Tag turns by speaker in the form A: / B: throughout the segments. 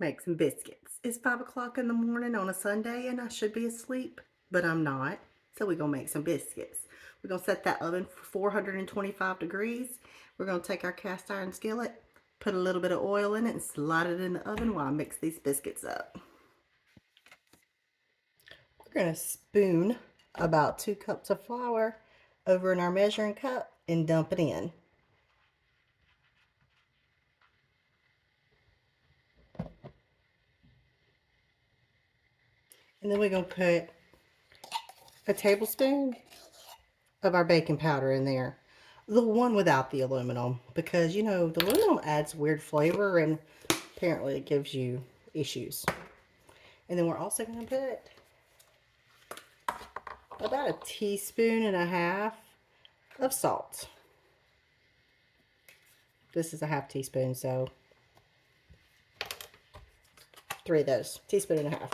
A: make some biscuits. It's 5 o'clock in the morning on a Sunday and I should be asleep, but I'm not. So we're going to make some biscuits. We're going to set that oven for 425 degrees. We're going to take our cast iron skillet, put a little bit of oil in it and slide it in the oven while I mix these biscuits up. We're going to spoon about 2 cups of flour over in our measuring cup and dump it in. And then we're going to put a tablespoon of our baking powder in there. The one without the aluminum, because, you know, the aluminum adds weird flavor and apparently it gives you issues. And then we're also going to put about a teaspoon and a half of salt. This is a half teaspoon, so 3 of those, teaspoon and a half.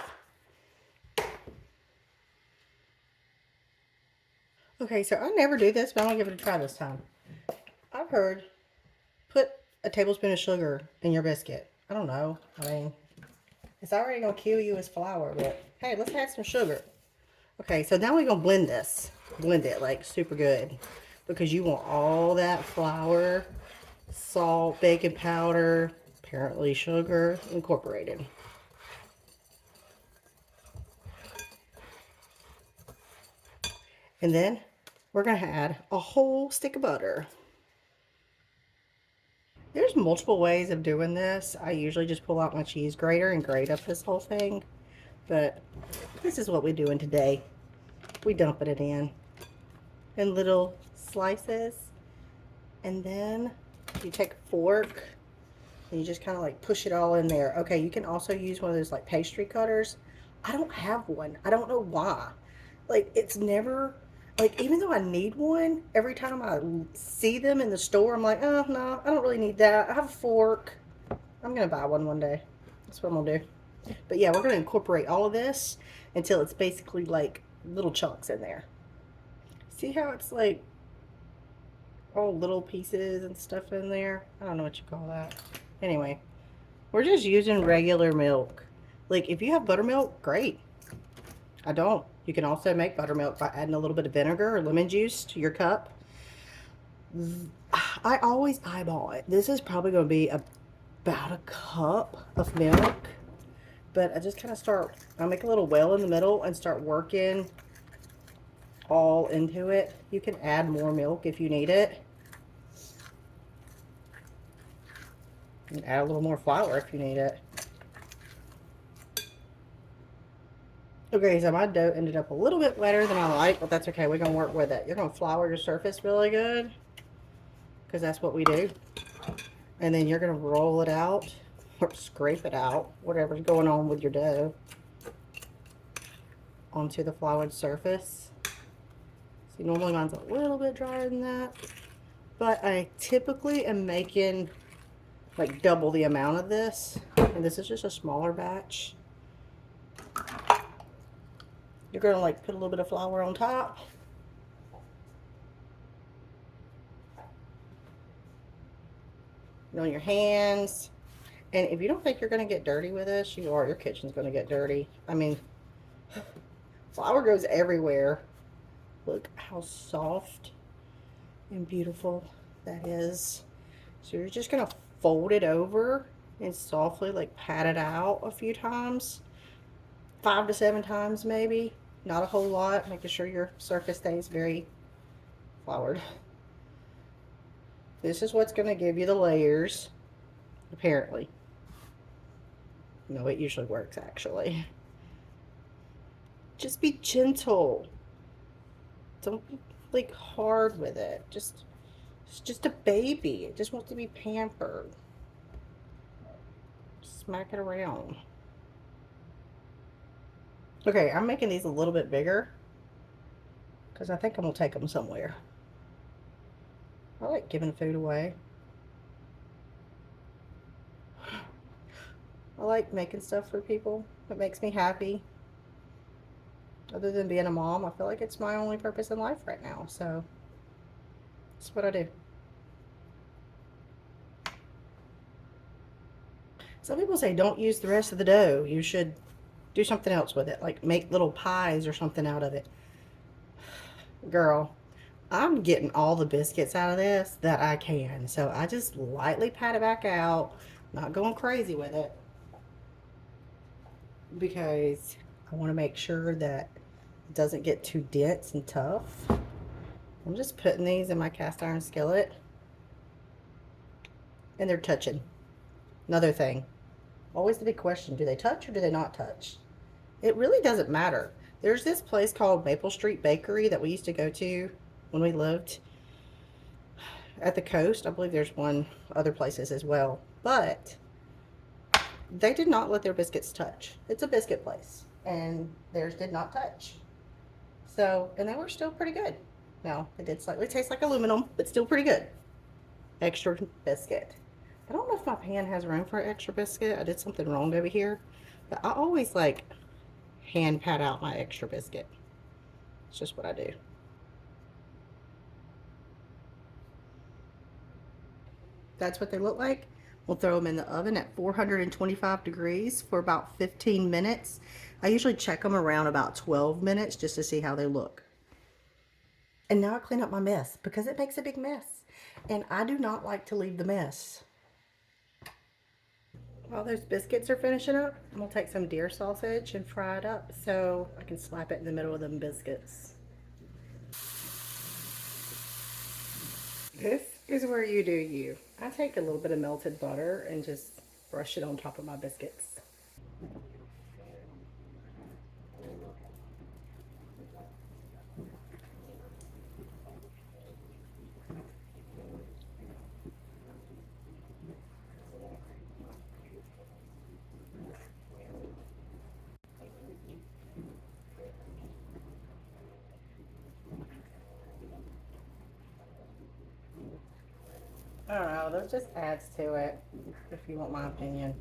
A: Okay, so I never do this, but I'm going to give it a try this time. I've heard put a tablespoon of sugar in your biscuit. I don't know. I mean, it's already going to kill you as flour, but hey, let's add some sugar. Okay, so now we're going to blend this. Blend it like super good because you want all that flour, salt, baking powder, apparently sugar incorporated. And then we're going to add a whole stick of butter. There's multiple ways of doing this. I usually just pull out my cheese grater and grate up this whole thing. But this is what we're doing today. We dumping it in little slices. And then you take a fork and you just kind of like push it all in there. Okay, you can also use one of those like pastry cutters. I don't have one. I don't know why. Like, it's never... Like, even though I need one, every time I see them in the store, I'm like, oh, no, I don't really need that. I have a fork. I'm going to buy one day. That's what I'm going to do. But yeah, we're going to incorporate all of this until it's basically like little chunks in there. See how it's like all little pieces and stuff in there? I don't know what you call that. Anyway, we're just using regular milk. Like, if you have buttermilk, great. I don't. You can also make buttermilk by adding a little bit of vinegar or lemon juice to your cup. I always eyeball it. This is probably going to be about a cup of milk. But I just kind of I make a little well in the middle and start working all into it. You can add more milk if you need it. And add a little more flour if you need it. Okay, so my dough ended up a little bit wetter than I like, but that's okay. We're going to work with it. You're going to flour your surface really good because that's what we do. And then you're going to roll it out or scrape it out, whatever's going on with your dough, onto the floured surface. See, normally mine's a little bit drier than that, but I typically am making like double the amount of this, and this is just a smaller batch. You're going to like put a little bit of flour on top. On your hands. And if you don't think you're going to get dirty with this, you are. Your kitchen's going to get dirty. I mean, flour goes everywhere. Look how soft and beautiful that is. So you're just going to fold it over and softly like pat it out a few times. 5 to 7 times maybe. Not a whole lot. Making sure your surface stays very floured. This is what's going to give you the layers, apparently. No, it usually works, actually. Just be gentle. Don't be, like, hard with it. It's just a baby. It just wants to be pampered. Smack it around. Okay, I'm making these a little bit bigger because I think I'm going to take them somewhere. I like giving food away. I like making stuff for people. It makes me happy. Other than being a mom, I feel like it's my only purpose in life right now. So, that's what I do. Some people say don't use the rest of the dough. You should do something else with it, like make little pies or something out of it. Girl, I'm getting all the biscuits out of this that I can. So I just lightly pat it back out, not going crazy with it, because I want to make sure that it doesn't get too dense and tough. I'm just putting these in my cast iron skillet, and they're touching. Another thing, always the big question, do they touch or do they not touch? It really doesn't matter. There's this place called Maple Street Bakery that we used to go to when we lived at the coast. I believe there's one other places as well. But they did not let their biscuits touch. It's a biscuit place. And theirs did not touch. So, and they were still pretty good. Now, it did slightly taste like aluminum, but still pretty good. Extra biscuit. I don't know if my pan has room for an extra biscuit. I did something wrong over here. But I always like hand pat out my extra biscuit. It's just what I do. That's what they look like. We'll throw them in the oven at 425 degrees for about 15 minutes. I usually check them around about 12 minutes just to see how they look. And now I clean up my mess because it makes a big mess. And I do not like to leave the mess. While those biscuits are finishing up, I'm going to take some deer sausage and fry it up so I can slap it in the middle of them biscuits. This is where you do you. I take a little bit of melted butter and just brush it on top of my biscuits. I don't know, that just adds to it, if you want my opinion.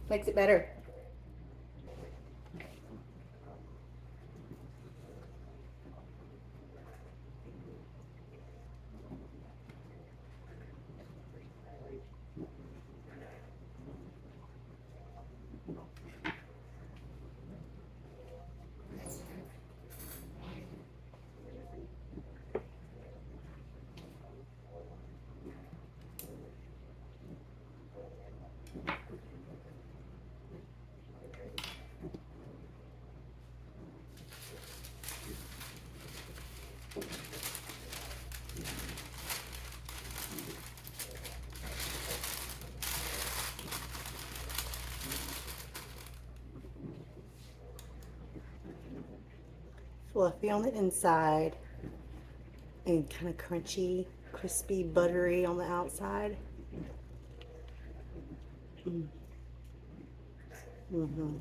A: Makes it better. Fluffy on the inside and kind of crunchy, crispy, buttery on the outside. Mm-hmm.